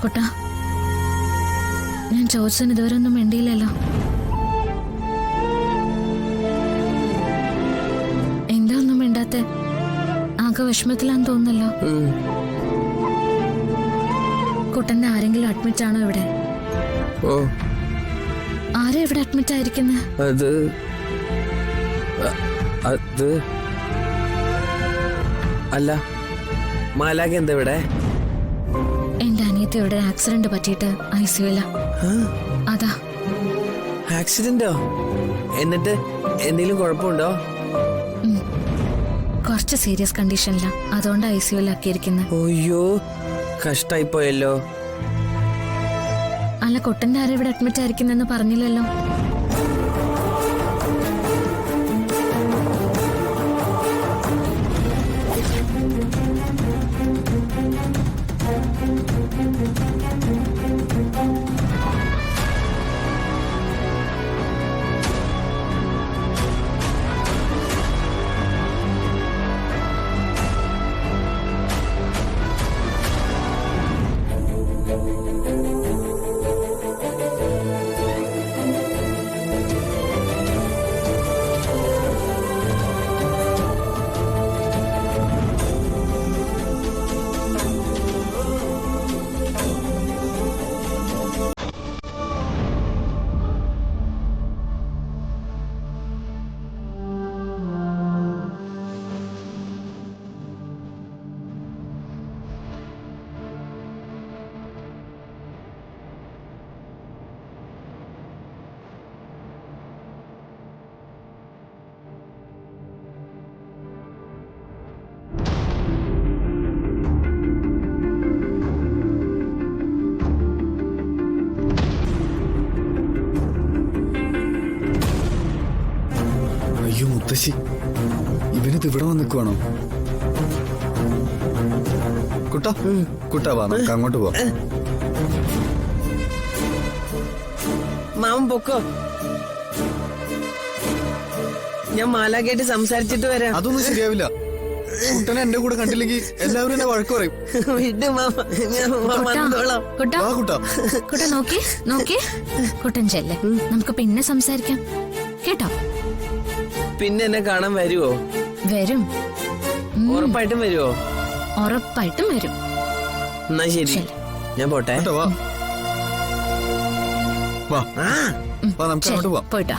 കുട്ടാ, ഞാൻ ചോദിച്ചതിന് ഇതുവരെ ഒന്നും മിണ്ടിയില്ലല്ലോ. എന്താ ഒന്നും മിണ്ടാത്തെ? ആകെ വിഷമത്തിലാന്ന് തോന്നുന്നല്ലോ. കുട്ടന്റെ ആരെങ്കിലും അഡ്മിറ്റ് ആണോ ഇവിടെ? ഓ, ആരാ ഇവിടെ അഡ്മിറ്റ് ആയിരിക്കുന്നത്? അത് അല്ല, മാലാഖ എന്താ ഇവിടെ? എന്റെ അനിയത്തി ഇവിടെ ആക്സിഡന്റ് പറ്റിയിട്ട് ഐസിയുല. അതാ. ആക്സിഡന്റോ? എന്നിട്ട് എന്തെങ്കിലും കുഴപ്പമുണ്ടോ? കുറച്ച് സീരിയസ് കണ്ടീഷനില, അതുകൊണ്ട് ഐസിയുലാക്കിയിരിക്കുന്നത്. അയ്യോ, കഷ്ടായി പോയല്ലോ. അല്ല, കുട്ടന്റെ ആരും ഇവിടെ അഡ്മിറ്റ് ആയിരിക്കുന്നെന്ന് പറഞ്ഞില്ലല്ലോ. അയ്യോ മുത്തശ്ശി, ഇവനിത് ഇവിടെ വന്നിക്കുവാണോ? കുട്ടാ വാ, നമുക്ക് അങ്ങോട്ട് പോവാം. മാമൻ പൊക്കോ, ഞാൻ മാലാഖയായിട്ട് സംസാരിച്ചിട്ട് വരാം. അതൊന്നും ശരിയാവില്ല. കുട്ടനെ എന്റെ കൂടെ കണ്ടില്ലെങ്കിൽ എല്ലാവരും എന്നെ വഴക്ക് പറയും. വിട് മാമ, ഞാൻ വന്നോളാം. വാ കുട്ടാ. കുട്ട നോക്കി കുട്ടൻ ചെല്ലേ, നമുക്ക് പിന്നെ സംസാരിക്കാം കേട്ടോ. പിന്നെ എന്നെ കാണാൻ വരുവോ? വരും, ഉറപ്പായിട്ടും വരുവോ? ഉറപ്പായിട്ടും വരും. എന്നാ ശരി, ഞാൻ പോട്ടെ. വാ, നമുക്ക് അങ്ങോട്ട് പോവാം. പോയിട്ടാ.